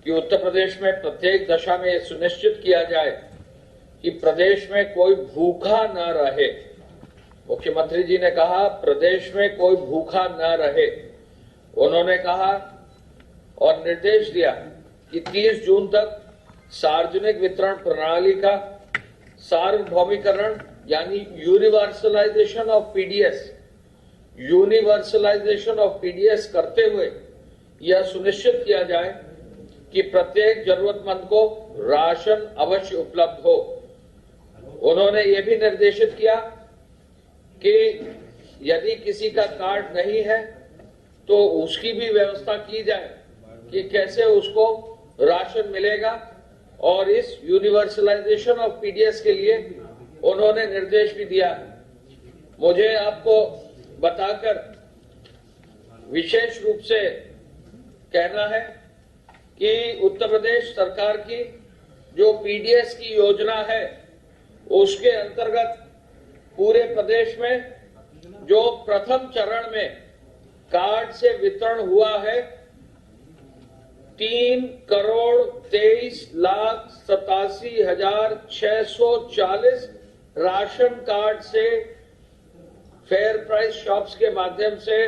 कि उत्तर प्रदेश में प्रत्येक दशा में यह सुनिश्चित किया जाए कि प्रदेश में कोई भूखा न रहे। मुख्यमंत्री जी ने कहा प्रदेश में कोई भूखा न रहे। उन्होंने कहा और निर्देश दिया कि 30 जून तक सार्वजनिक वितरण प्रणाली का सार्वभौमिकरण यानी यूनिवर्सलाइजेशन ऑफ पीडीएस करते हुए यह सुनिश्चित किया जाए कि प्रत्येक जरूरतमंद को राशन अवश्य उपलब्ध हो। उन्होंने ये भी निर्देशित किया कि यदि किसी का कार्ड नहीं है तो उसकी भी व्यवस्था की जाए कि कैसे उसको राशन मिलेगा, और इस यूनिवर्सलाइजेशन ऑफ पीडीएस के लिए उन्होंने निर्देश भी दिया। मुझे आपको बताकर विशेष रूप से कहना है कि उत्तर प्रदेश सरकार की जो पीडीएस की योजना है उसके अंतर्गत पूरे प्रदेश में जो प्रथम चरण में कार्ड से वितरण हुआ है 3,23,87,640 राशन कार्ड से फेयर प्राइस शॉप्स के माध्यम से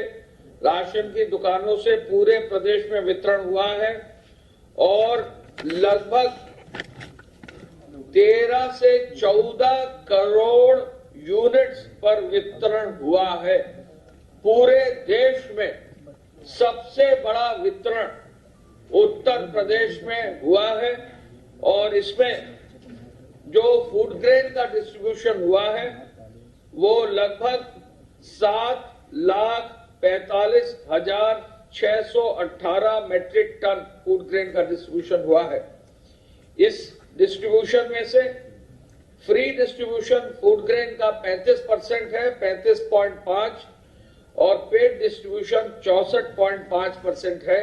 राशन की दुकानों से पूरे प्रदेश में वितरण हुआ है और लगभग 13 से 14 करोड़ यूनिट्स पर वितरण हुआ है। पूरे देश में सबसे बड़ा वितरण उत्तर प्रदेश में हुआ है और इसमें जो फूड ग्रेन का डिस्ट्रीब्यूशन हुआ है वो लगभग 7,45,618 मैट्रिक टन फूड ग्रेन का डिस्ट्रीब्यूशन हुआ है। इस डिस्ट्रीब्यूशन में से फ्री डिस्ट्रीब्यूशन फूड ग्रेन का 35% है, 35.5, और पेड डिस्ट्रीब्यूशन 64.5% है,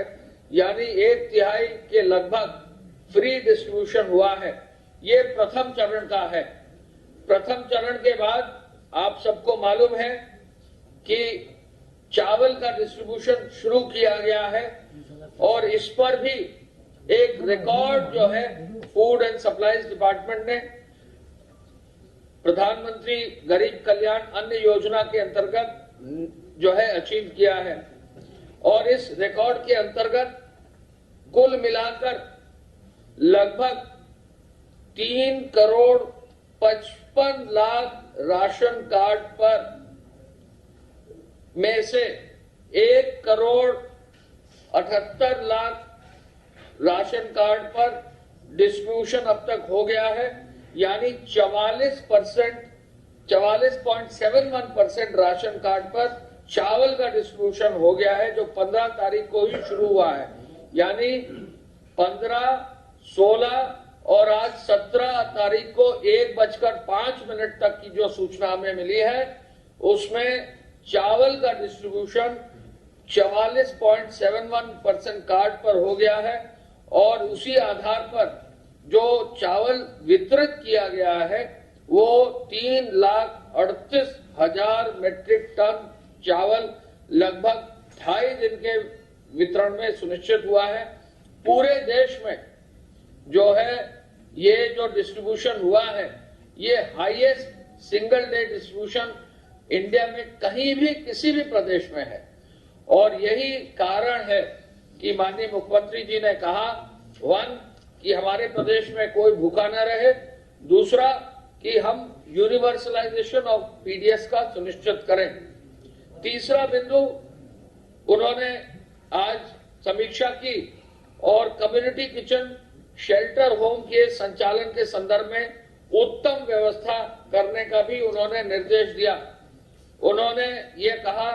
यानी 1/3 के लगभग फ्री डिस्ट्रीब्यूशन हुआ है। ये प्रथम चरण का है। प्रथम चरण के बाद आप सबको मालूम है कि चावल का डिस्ट्रीब्यूशन शुरू किया गया है और इस पर भी एक रिकॉर्ड जो है फूड एंड सप्लाईज डिपार्टमेंट ने प्रधानमंत्री गरीब कल्याण अन्न योजना के अंतर्गत जो है अचीव किया है और इस रिकॉर्ड के अंतर्गत कुल मिलाकर लगभग 3,55,00,000 राशन कार्ड पर में से 1,78,00,000 राशन कार्ड पर डिस्ट्रीब्यूशन अब तक हो गया है, यानी 44.71% राशन कार्ड पर चावल का डिस्ट्रीब्यूशन हो गया है, जो 15 तारीख को ही शुरू हुआ है। यानी 15, 16 और आज 17 तारीख को 1:05 तक की जो सूचना हमें मिली है उसमें चावल का डिस्ट्रीब्यूशन 44.71% कार्ड पर हो गया है और उसी आधार पर जो चावल वितरित किया गया है वो 3,38,000 मैट्रिक टन चावल लगभग 2.5 दिन के वितरण में सुनिश्चित हुआ है। पूरे देश में जो है ये जो डिस्ट्रीब्यूशन हुआ है ये highest single day distribution India में कहीं भी किसी भी प्रदेश में है और यही कारण है कि माननीय मुख्यमंत्री जी ने कहा 1 कि हमारे प्रदेश में कोई भूखा न रहे, दूसरा कि हम यूनिवर्सलाइजेशन ऑफ पीडीएस का सुनिश्चित करें। तीसरा बिंदु उन्होंने आज समीक्षा की और कम्युनिटी किचन शेल्टर होम के संचालन के संदर्भ में उत्तम व्यवस्था करने का भी उन्होंने निर्देश दिया। उन्होंने ये कहा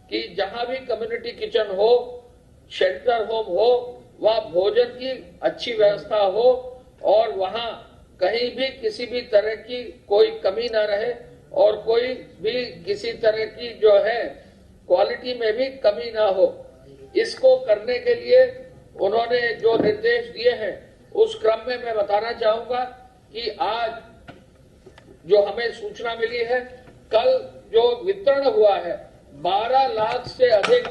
कि जहां भी कम्युनिटी किचन हो, शेल्टर होम हो, वहां भोजन की अच्छी व्यवस्था हो और वहां कहीं भी किसी भी तरह की कोई कमी न रहे और कोई भी किसी तरह की जो है क्वालिटी में भी कमी ना हो। इसको करने के लिए उन्होंने जो निर्देश दिए हैं उस क्रम में मैं बताना चाहूंगा कि आज जो हमें सूचना मिली है, कल जो वितरण हुआ है 12 लाख से अधिक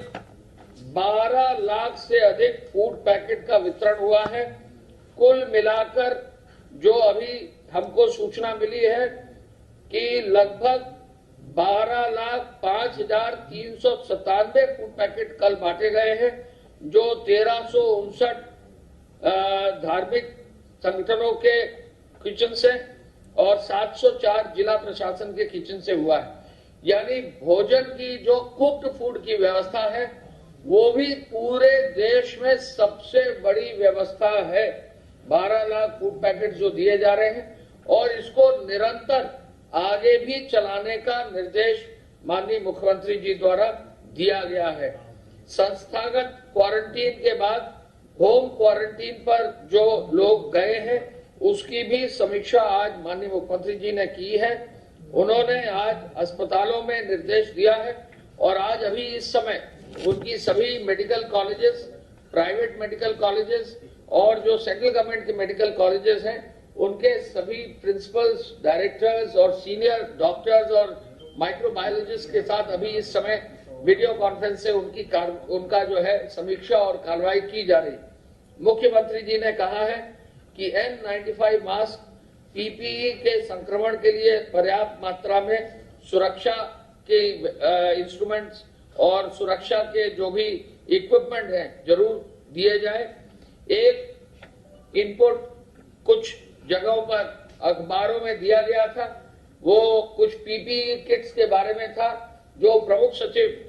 12 लाख से अधिक फूड पैकेट का वितरण हुआ है। कुल मिलाकर जो अभी हमको सूचना मिली है कि लगभग 12,05,397 फूड पैकेट कल बांटे गए हैं, जो 1359 धार्मिक संगठनों के किचन से और 704 जिला प्रशासन के किचन से हुआ है। यानी भोजन की जो कुक्ड फूड की व्यवस्था है वो भी पूरे देश में सबसे बड़ी व्यवस्था है। 12 लाख फूड पैकेट जो दिए जा रहे हैं और इसको निरंतर आगे भी चलाने का निर्देश माननीय मुख्यमंत्री जी द्वारा दिया गया है। संस्थागत क्वारंटीन के बाद होम क्वारंटीन पर जो लोग गए हैं उसकी भी समीक्षा आज माननीय मुख्यमंत्री जी ने की है। उन्होंने आज अस्पतालों में निर्देश दिया है और आज अभी इस समय उनकी सभी medical colleges, private medical colleges और जो सेंट्रल गवर्नमेंट के मेडिकल कॉलेजेस हैं उनके सभी प्रिंसिपल्स, डायरेक्टर्स और सीनियर डॉक्टर्स और माइक्रोबायोलॉजिस्ट के साथ अभी इस समय वीडियो कॉन्फ्रेंस से उनका जो है समीक्षा और कार्रवाई की जा रही। मुख्यमंत्री जी ने कहा है कि N95 मास्क, PPE के संक्रमण के लिए पर्याप्त मात्रा में सुरक्षा के इंस्ट्रूमेंट्स और सुरक्षा के जो भी इक्विपमेंट हैं जरूर दिए जाए। एक इनपुट कुछ जगहों पर अखबारों में दिया गया था, वो कुछ PPE किट्स के बारे में था जो प्रमुख सचिव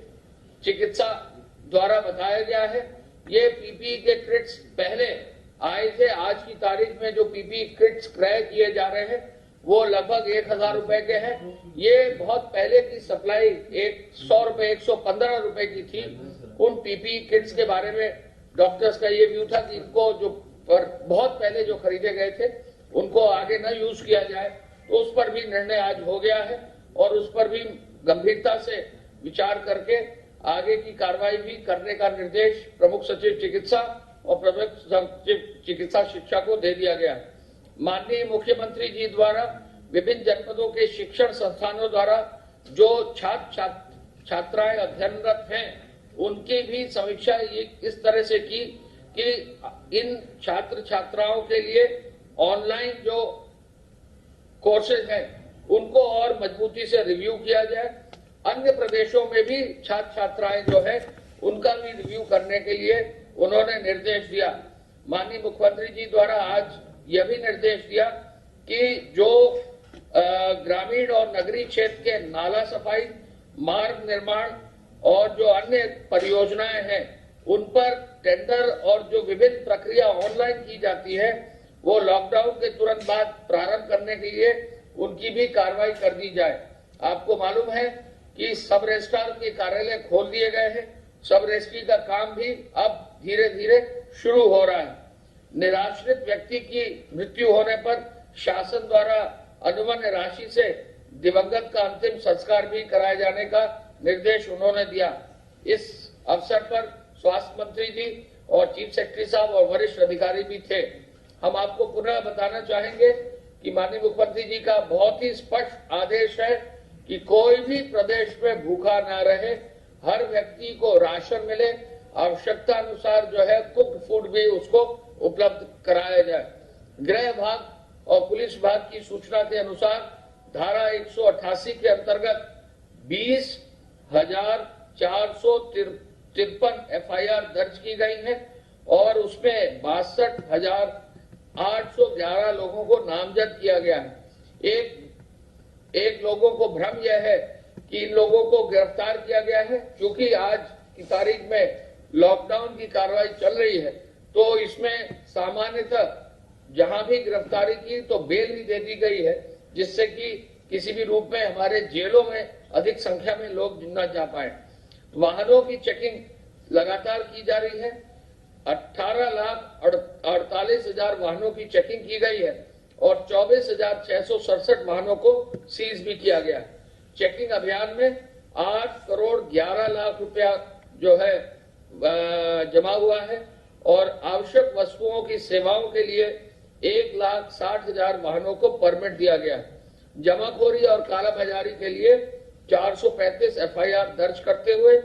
चिकित्सा द्वारा बताया गया है। ये PPE के किट्स पहले आए थे। आज की तारीख में जो PPE किट्स क्रय किए जा रहे हैं वो लगभग 1,000 रुपए के हैं। ये बहुत पहले की सप्लाई 100 रुपए, 115 रुपए की थी। उन PPE किट्स के बारे में डॉक्टर्स का ये व्यू था कि इनको जो बहुत पहले जो खरीदे गए थे उनको आगे न यूज किया जाए, तो उस पर भी निर्णय आज हो गया है और उस पर भी गंभीरता से विचार करके आगे की कार्रवाई भी करने का निर्देश प्रमुख सचिव चिकित्सा और प्रमुख सचिव चिकित्सा शिक्षा को दे दिया गया है। माननीय मुख्यमंत्री जी द्वारा विभिन्न जनपदों के शिक्षण संस्थानों द्वारा जो छात्राएं अध्ययनरत हैं उनकी भी समीक्षा इस तरह से की कि इन छात्र छात्राओं के लिए ऑनलाइन जो कोर्सेज हैं उनको और मजबूती से रिव्यू किया जाए। अन्य प्रदेशों में भी छात्र छात्राएं जो है उनका भी रिव्यू करने के लिए उन्होंने निर्देश दिया। माननीय मुख्यमंत्री जी द्वारा आज यह भी निर्देश दिया कि जो ग्रामीण और नगरीय क्षेत्र के नाला सफाई, मार्ग निर्माण और जो अन्य परियोजनाएं हैं उन पर टेंडर और जो विभिन्न प्रक्रिया ऑनलाइन की जाती है वो लॉकडाउन के तुरंत बाद प्रारंभ करने के लिए उनकी भी कार्रवाई कर दी जाए। आपको मालूम है कि सब रजिस्ट्रार के कार्यालय खोल दिए गए हैं। सब रजिस्ट्री का काम भी अब धीरे धीरे शुरू हो रहा है। निराश्रित व्यक्ति की मृत्यु होने पर शासन द्वारा अनुमन्य राशि से दिवंगत का अंतिम संस्कार भी कराए जाने का निर्देश उन्होंने दिया। इस अवसर पर स्वास्थ्य मंत्री जी और चीफ सेक्रेटरी साहब और वरिष्ठ अधिकारी भी थे। हम आपको पुनः बताना चाहेंगे कि माननीय मुख्यमंत्री जी का बहुत ही स्पष्ट आदेश है कि कोई भी प्रदेश में भूखा ना रहे, हर व्यक्ति को राशन मिले, आवश्यकता अनुसार जो है कुक्ड फूड भी उसको उपलब्ध कराया जाए। गृह विभाग और पुलिस विभाग की सूचना के अनुसार धारा 188 के अंतर्गत 20,453 FIR दर्ज की गई है और उसमें 62,811 लोगों को नामजद किया गया है। एक लोगों को भ्रम यह है कि इन लोगों को गिरफ्तार किया गया है, क्योंकि आज की तारीख में लॉकडाउन की कार्रवाई चल रही है, तो इसमें सामान्यतः जहां भी गिरफ्तारी की तो बेल भी दे दी गई है, जिससे कि किसी भी रूप में हमारे जेलों में अधिक संख्या में लोग न जा पाए। वाहनों की चेकिंग लगातार की जा रही है। 18,48,000 वाहनों की चेकिंग की गई है और 24,667 वाहनों को सीज भी किया गया। चेकिंग अभियान में 8 करोड़ 11 लाख रुपया जो है जमा हुआ है और आवश्यक वस्तुओं की सेवाओं के लिए 1,60,000 वाहनों को परमिट दिया गया है। जमाखोरी और कालाबाजारी के लिए 435 FIR दर्ज करते हुए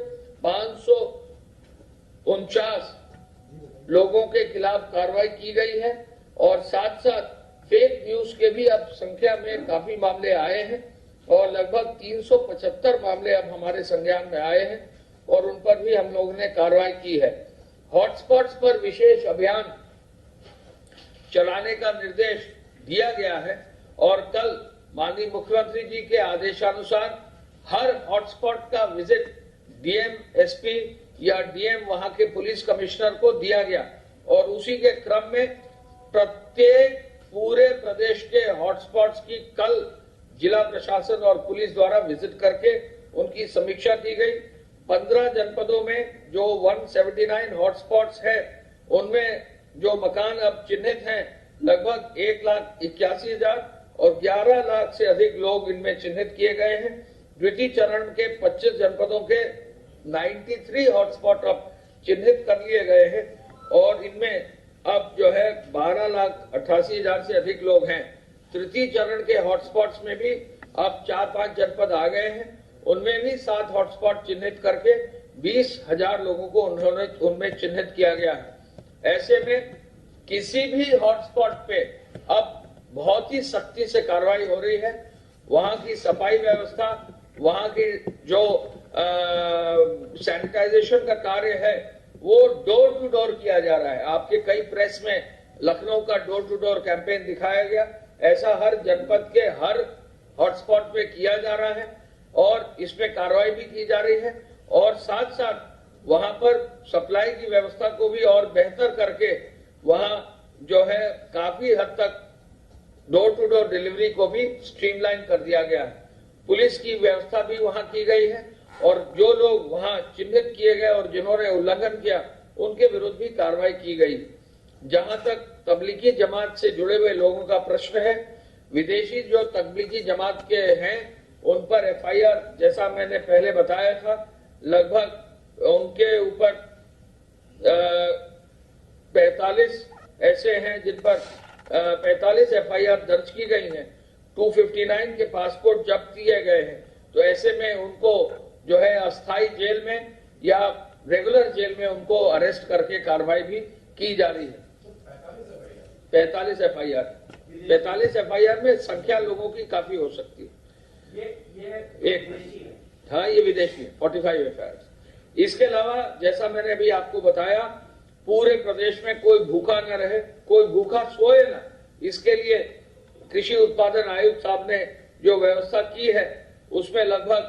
49 लोगों के खिलाफ कार्रवाई की गई है और साथ साथ फेक न्यूज के भी अब संख्या में काफी मामले आए हैं और लगभग 375 मामले अब हमारे संज्ञान में आए हैं और उन पर भी हम लोगों ने कार्रवाई की है। हॉटस्पॉट्स पर विशेष अभियान चलाने का निर्देश दिया गया है और कल माननीय मुख्यमंत्री जी के आदेशानुसार हर हॉटस्पॉट का विजिट डीएम, एसपी या डीएम वहां के पुलिस कमिश्नर को दिया गया और उसी के क्रम में प्रत्येक पूरे प्रदेश के हॉटस्पॉट्स की कल जिला प्रशासन और पुलिस द्वारा विजिट करके उनकी समीक्षा की गई। 15 जनपदों में जो 179 हॉटस्पॉट्स है उनमें जो मकान अब चिन्हित हैं लगभग 1,81,000 और 11 लाख से अधिक लोग इनमें चिन्हित किए गए हैं। द्वितीय चरण के 25 जनपदों के 93 हॉटस्पॉट अब चिन्हित कर लिए गए हैं और इनमें अब जो है 12,88,000 से अधिक लोग हैं। तृतीय चरण के हॉटस्पॉट्स में भी अब 4-5 जनपद आ गए हैं, उनमें भी 7 हॉटस्पॉट चिन्हित करके 20,000 लोगों को उनमें चिन्हित किया गया है। ऐसे में किसी भी हॉटस्पॉट पे अब बहुत ही सख्ती से कार्रवाई हो रही है। वहां की सफाई व्यवस्था, वहां की जो सैनिटाइजेशन का कार्य है वो डोर टू डोर किया जा रहा है। आपके कई प्रेस में लखनऊ का डोर टू डोर कैंपेन दिखाया गया, ऐसा हर जनपद के हर हॉटस्पॉट पे किया जा रहा है और इसमें कार्रवाई भी की जा रही है और साथ साथ वहां पर सप्लाई की व्यवस्था को भी और बेहतर करके वहां जो है काफी हद तक डोर टू डोर डिलीवरी को भी स्ट्रीमलाइन कर दिया गया है। पुलिस की व्यवस्था भी वहां की गई है और जो लोग वहां चिन्हित किए गए और जिन्होंने उल्लंघन किया उनके विरुद्ध भी कार्रवाई की गई। जहां तक तबलीगी जमात से जुड़े हुए लोगों का प्रश्न है, विदेशी जो तबलीगी जमात के हैं उन पर एफआईआर, जैसा मैंने पहले बताया था, लगभग उनके ऊपर 45 ऐसे हैं जिन पर 45 एफआईआर दर्ज की गई हैं। 259 के पासपोर्ट जब्त किए गए हैं। तो ऐसे में उनको जो है अस्थायी जेल में या रेगुलर जेल में उनको अरेस्ट करके कार्रवाई भी की जा रही है। 45 एफआईआर में संख्या लोगों की काफी हो सकती है। हाँ, ये विदेशी है। 45 एफआईआर। इसके अलावा जैसा मैंने अभी आपको बताया, पूरे प्रदेश में कोई भूखा न रहे, कोई भूखा सोए न, इसके लिए कृषि उत्पादन आयुक्त साहब ने जो व्यवस्था की है उसमें लगभग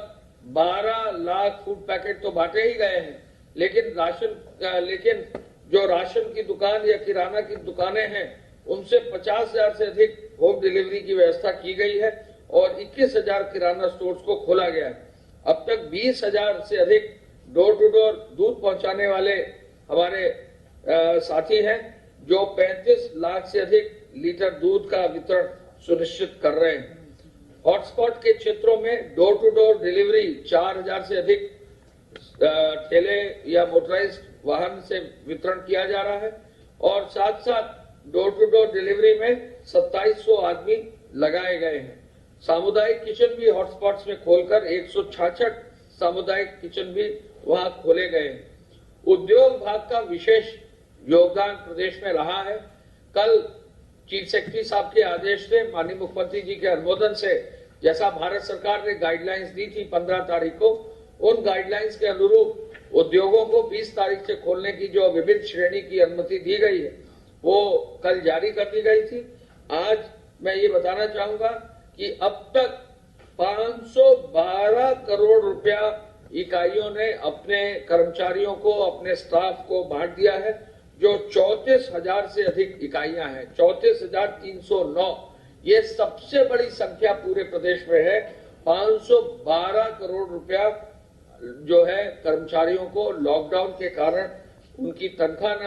12 लाख फूड पैकेट तो बांटे ही गए हैं, लेकिन जो राशन की दुकान या किराना की दुकानें हैं उनसे 50,000 से अधिक होम डिलीवरी की व्यवस्था की गई है और 21,000 किराना स्टोर्स को खोला गया है। अब तक 20,000 से अधिक डोर टू डोर दूध पहुंचाने वाले हमारे साथी हैं जो 35 लाख से अधिक लीटर दूध का वितरण सुनिश्चित कर रहे हैं। हॉटस्पॉट के क्षेत्रों में डोर टू डोर डिलीवरी 4,000 से अधिक ठेले या मोटराइज्ड वाहन से वितरण किया जा रहा है और साथ साथ डोर टू डोर डिलीवरी में 2700 आदमी लगाए गए हैं। सामुदायिक किचन भी हॉटस्पॉट्स में खोलकर 166 सामुदायिक किचन भी वहां खोले गए हैं। उद्योग विभाग का विशेष योगदान प्रदेश में रहा है। कल चीफ सेक्रेटरी साहब के आदेश से, माननीय मुख्यमंत्री जी के अनुमोदन से, जैसा भारत सरकार ने गाइडलाइंस दी थी 15 तारीख को, उन गाइडलाइंस के अनुरूप उद्योगों को 20 तारीख से खोलने की जो विभिन्न श्रेणी की अनुमति दी गई है वो कल जारी कर दी गई थी। आज मैं ये बताना चाहूंगा कि अब तक 512 करोड़ रुपया इकाइयों ने अपने कर्मचारियों को, अपने स्टाफ को बांट दिया है, जो 34,000 से अधिक इकाइयां हैं। 34,309 ये सबसे बड़ी संख्या पूरे प्रदेश में है। 512 करोड़ रुपया जो है कर्मचारियों को लॉकडाउन के कारण उनकी तनख्वाह न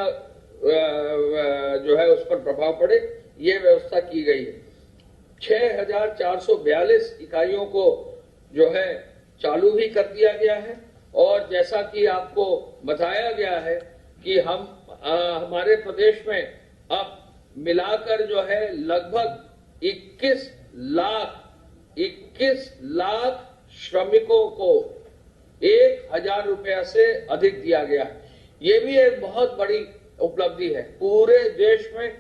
जो है उस पर प्रभाव पड़े, ये व्यवस्था की गई है। 6,442 इकाइयों को जो है चालू भी कर दिया गया है और जैसा कि आपको बताया गया है कि हमारे प्रदेश में अब मिलाकर जो है लगभग 21 लाख श्रमिकों को 1,000 रुपया से अधिक दिया गया है। ये भी एक बहुत बड़ी उपलब्धि है। पूरे देश में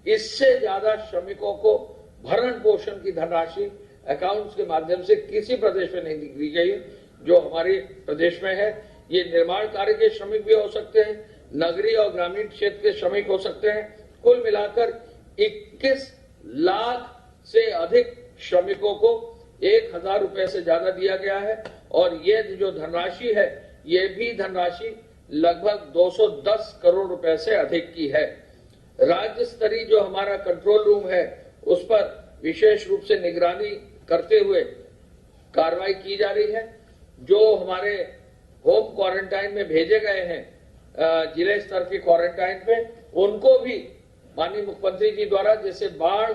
इससे ज्यादा श्रमिकों को भरण पोषण की धनराशि अकाउंट्स के माध्यम से किसी प्रदेश में नहीं दी गई जो हमारे प्रदेश में है। ये निर्माण कार्य के श्रमिक भी हो सकते हैं, नगरीय और ग्रामीण क्षेत्र के श्रमिक हो सकते हैं। कुल मिलाकर 21 लाख से अधिक श्रमिकों को 1,000 रुपए से ज्यादा दिया गया है और ये जो धनराशि है ये भी धनराशि लगभग 210 करोड़ रुपए से अधिक की है। राज्य स्तरीय जो हमारा कंट्रोल रूम है उस पर विशेष रूप से निगरानी करते हुए कार्रवाई की जा रही है। जो हमारे होम क्वारंटाइन में भेजे गए हैं जिले स्तर के क्वारंटाइन पे, उनको भी माननीय मुख्यमंत्री जी द्वारा जैसे बाढ़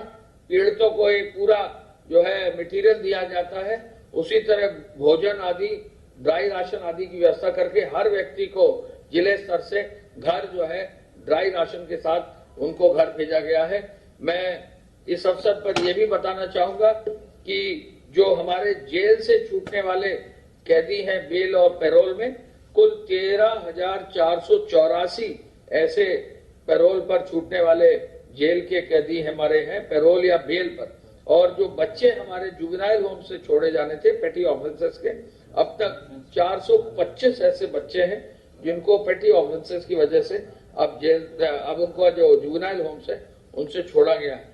पीड़ितों को एक पूरा जो है मटेरियल दिया जाता है, उसी तरह भोजन आदि, ड्राई राशन आदि की व्यवस्था करके हर व्यक्ति को जिले स्तर से घर जो है ड्राई राशन के साथ उनको घर भेजा गया है। मैं इस अवसर पर यह भी बताना चाहूंगा कि जो हमारे जेल से छूटने वाले कैदी हैं बेल और पैरोल में, कुल 13,484 ऐसे पैरोल पर छूटने वाले जेल के कैदी हमारे हैं पैरोल या बेल पर। और जो बच्चे हमारे जुवेनाइल होम से छोड़े जाने थे पेटी ऑफेंसेस के, अब तक 425 ऐसे बच्चे हैं जिनको पेटी ऑफेंसेस की वजह से अब उनको जो जुवेनाइल होम से उनसे छोड़ा गया है।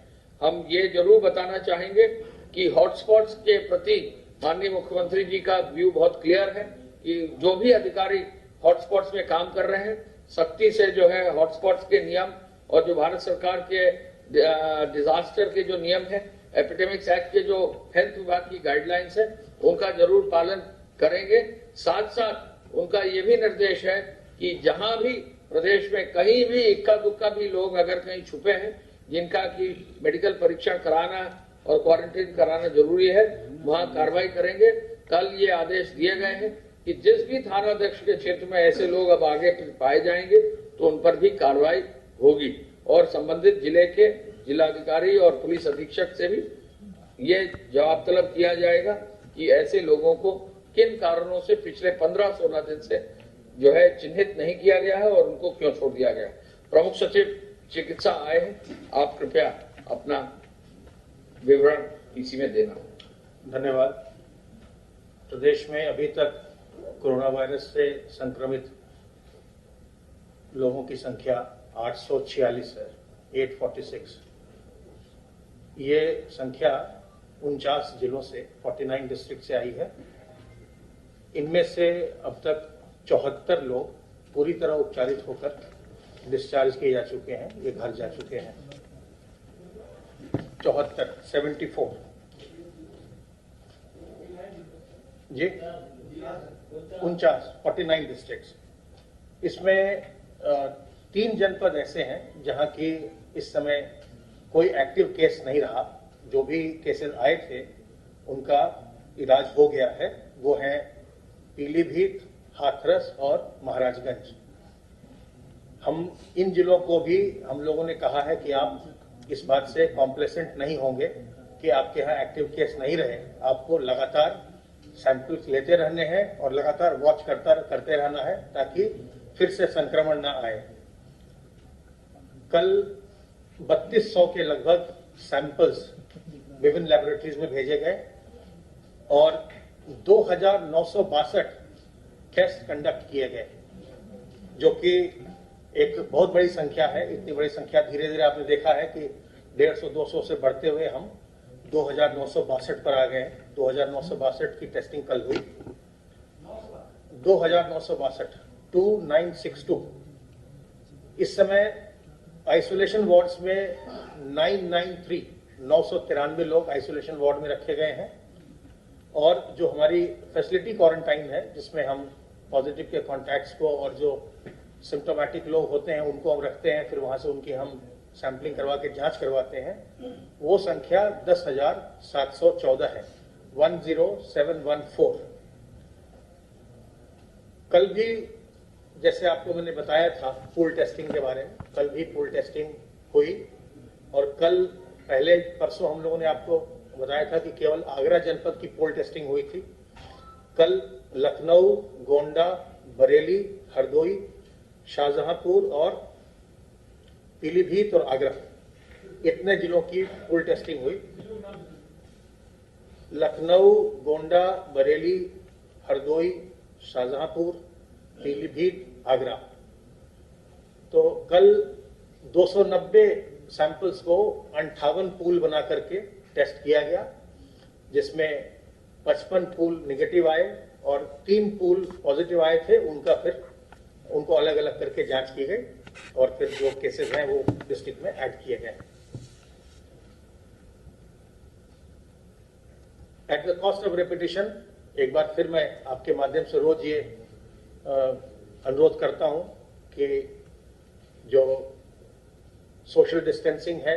हम ये जरूर बताना चाहेंगे कि हॉटस्पॉट्स के प्रति माननीय मुख्यमंत्री जी का व्यू बहुत क्लियर है कि जो भी अधिकारी हॉटस्पॉट्स में काम कर रहे हैं सख्ती से जो है हॉटस्पॉट्स के नियम और जो भारत सरकार के डिजास्टर के जो नियम है, एपिडेमिक्स एक्ट के जो हेल्थ विभाग की गाइडलाइंस है, उनका जरूर पालन करेंगे। साथ साथ उनका ये भी निर्देश है कि जहां भी प्रदेश में कहीं भी इक्का दुक्का भी लोग अगर कहीं छुपे हैं जिनका की मेडिकल परीक्षण कराना और क्वारंटीन कराना जरूरी है, वहां कार्रवाई करेंगे। कल ये आदेश दिए गए हैं कि जिस भी थानाध्यक्ष के क्षेत्र में ऐसे लोग अब आगे पाए जाएंगे तो उन पर भी कार्रवाई होगी और संबंधित जिले के जिलाधिकारी और पुलिस अधीक्षक से भी ये जवाब तलब किया जाएगा कि ऐसे लोगों को किन कारणों से पिछले 15-16 दिन से जो है चिन्हित नहीं किया गया है और उनको क्यों छोड़ दिया गया। प्रमुख सचिव चिकित्सा आए हैं, आप कृपया अपना विवरण इसी में देना। धन्यवाद। प्रदेश में अभी तक कोरोना वायरस से संक्रमित लोगों की संख्या 846 है, 846। ये संख्या 49 जिलों से 49 डिस्ट्रिक्ट से आई है। इनमें से अब तक 74 लोग पूरी तरह उपचारित होकर डिस्चार्ज किए जा चुके हैं, ये घर जा चुके हैं। 74 जी 49 डिस्ट्रिक्ट्स। इसमें 3 जनपद ऐसे हैं जहां की इस समय कोई एक्टिव केस नहीं रहा। जो भी केसेस आए थे उनका इलाज हो गया है। वो हैं पीलीभीत, हाथरस और महाराजगंज। हम इन जिलों को भी हम लोगों ने कहा है कि आप इस बात से कॉम्प्लेसेंट नहीं होंगे कि आपके यहाँ एक्टिव केस नहीं रहे। आपको लगातार सैंपल्स लेते रहने हैं और लगातार वॉच करते रहना है ताकि फिर से संक्रमण ना आए। कल 3200 के लगभग सैंपल्स विभिन्न लैबोरेटरीज में भेजे गए और 2962 टेस्ट कंडक्ट किए गए, जो कि एक बहुत बड़ी संख्या है। इतनी बड़ी संख्या धीरे धीरे आपने देखा है कि 150-200 से बढ़ते हुए हम 2962 पर आ गए। 2962 की टेस्टिंग कल हुई। 2962 इस समय आइसोलेशन वार्ड्स में 993 लोग आइसोलेशन वार्ड में रखे गए हैं और जो हमारी फैसिलिटी क्वारंटाइन है जिसमें हम पॉजिटिव के कॉन्टैक्ट्स को और जो सिम्टोमेटिक लोग होते हैं उनको हम रखते हैं, फिर वहां से उनकी हम सैंपलिंग करवा के जांच करवाते हैं, वो संख्या 10,714 है, 10714। कल भी जैसे आपको मैंने बताया था पूल टेस्टिंग के बारे में, कल भी पूल टेस्टिंग हुई और कल पहले परसों हम लोगों ने आपको बताया था कि केवल आगरा जनपद की पूल टेस्टिंग हुई थी। कल लखनऊ, गोंडा, बरेली, हरदोई, शाहजहांपुर और पीलीभीत और आगरा, इतने जिलों की फुल टेस्टिंग हुई। लखनऊ, गोंडा, बरेली, हरदोई, शाहजहांपुर, पीलीभीत, आगरा, तो कल 290 सैंपल्स को 58 पूल बना करके टेस्ट किया गया, जिसमें 55 पूल निगेटिव आए और 3 पूल पॉजिटिव आए थे। उनको अलग अलग करके जांच की गई और फिर जो केसेस हैं वो डिस्ट्रिक्ट में ऐड किए गए। At the cost of repetition, एक बार फिर मैं आपके माध्यम से रोज ये अनुरोध करता हूं कि जो सोशल डिस्टेंसिंग है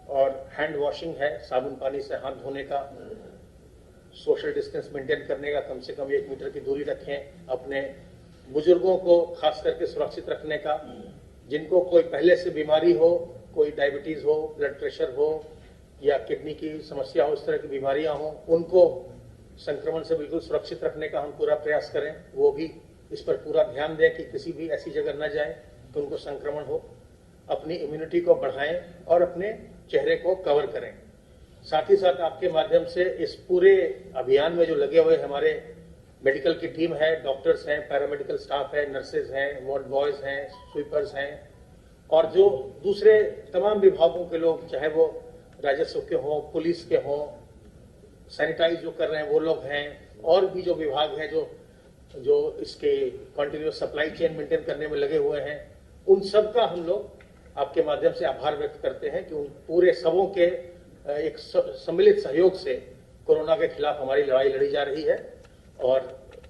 और हैंड वॉशिंग है, साबुन पानी से हाथ धोने का, सोशल डिस्टेंस मेंटेन करने का, कम से कम 1 मीटर की दूरी रखें, अपने बुजुर्गों को खास करके सुरक्षित रखने का, जिनको कोई पहले से बीमारी हो, कोई डायबिटीज हो, ब्लड प्रेशर हो या किडनी की समस्या हो, इस तरह की बीमारियां हो, उनको संक्रमण से बिल्कुल सुरक्षित रखने का हम पूरा प्रयास करें। वो भी इस पर पूरा ध्यान दें कि किसी भी ऐसी जगह न जाएं कि उनको संक्रमण हो। अपनी इम्यूनिटी को बढ़ाएं और अपने चेहरे को कवर करें। साथ ही साथ आपके माध्यम से इस पूरे अभियान में जो लगे हुए हमारे मेडिकल की टीम है, डॉक्टर्स हैं, पैरामेडिकल स्टाफ है, नर्सेज हैं, वार्ड बॉयज हैं, स्वीपर्स हैं और जो दूसरे तमाम विभागों के लोग, चाहे वो राजस्व के हों, पुलिस के हों, सैनिटाइज जो कर रहे हैं वो लोग हैं, और भी जो विभाग हैं जो इसके कंटिन्यूअस सप्लाई चेन मेंटेन करने में लगे हुए हैं, उन सब का हम लोग आपके माध्यम से आभार व्यक्त करते हैं कि उन पूरे सबों के एक सम्मिलित सहयोग से कोरोना के खिलाफ हमारी लड़ाई लड़ी जा रही है और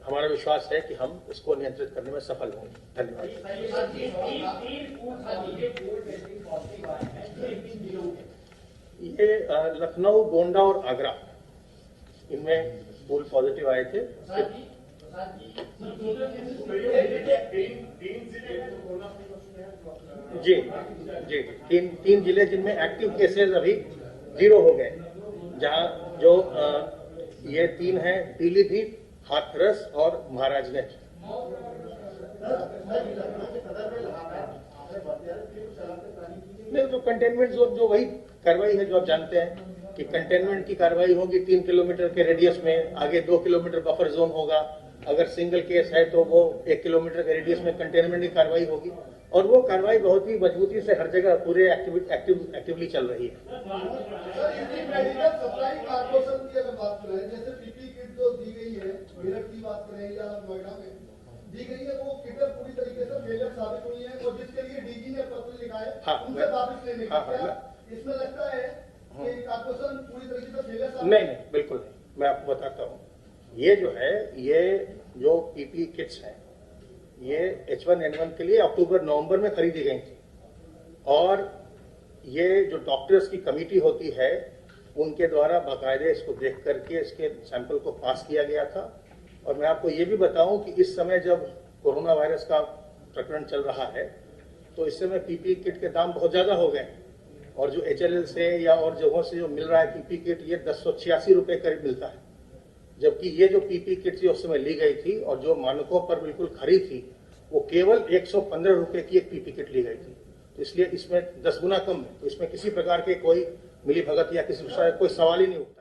हमारा विश्वास है कि हम इसको नियंत्रित करने में सफल होंगे। धन्यवाद। ये लखनऊ, गोंडा और आगरा, इनमें पूल पॉजिटिव आए थे। जी जी, तीन जिले जिनमें एक्टिव केसेस अभी 0 हो गए, जहां जो ये 3 हैं, पीलीभीत, हाथरस और महाराजगंज। नहीं, जो कंटेनमेंट जोन, जो वही कार्रवाई है जो आप जानते हैं कि कंटेनमेंट की कार्रवाई होगी 3 किलोमीटर के रेडियस में, आगे 2 किलोमीटर बफर जोन होगा। अगर सिंगल केस है तो वो 1 किलोमीटर के रेडियस में कंटेनमेंट की कार्रवाई होगी और वो कार्रवाई बहुत ही मजबूती से हर जगह पूरे एक्टिवली चल रही है। जैसे पीपी किट जो दी गई है, मेरठ की बात करें या नोएडा में दी गई है, वो किट पूरी तरीके से फेलियर साबित हुई है और जिसके लिए डीजी ने पत्र लिखा है उनसे वापस लेने का, इसमें लगता है कि कॉर्पोरेशन पूरी तरीके से फेलियर साबित? नहीं, बिल्कुल नहीं। मैं आपको बताता हूँ, ये जो है, ये जो पीपी किट्स हैं, ये H1N1 के लिए अक्टूबर-नवंबर में खरीदी गई थी और ये जो डॉक्टर्स की कमेटी होती है उनके द्वारा बाकायदे इसको देख करके इसके सैंपल को पास किया गया था। और मैं आपको ये भी बताऊं कि इस समय जब कोरोना वायरस का प्रकरण चल रहा है तो इस समय पीपी किट के दाम बहुत ज्यादा हो गए और जो HLL से या और जगहों से जो मिल रहा है पीपी किट, ये 1086 रुपए करीब मिलता है, जबकि ये जो पीपी किट जो उस समय ली गई थी और जो मानकों पर बिल्कुल खरी थी, वो केवल 115 रुपए की एक पीपी किट ली गई थी। तो इसलिए इसमें 10 गुना कम है, तो इसमें किसी प्रकार के कोई मिली भगत या किसी कोई सवाल ही नहीं उठता।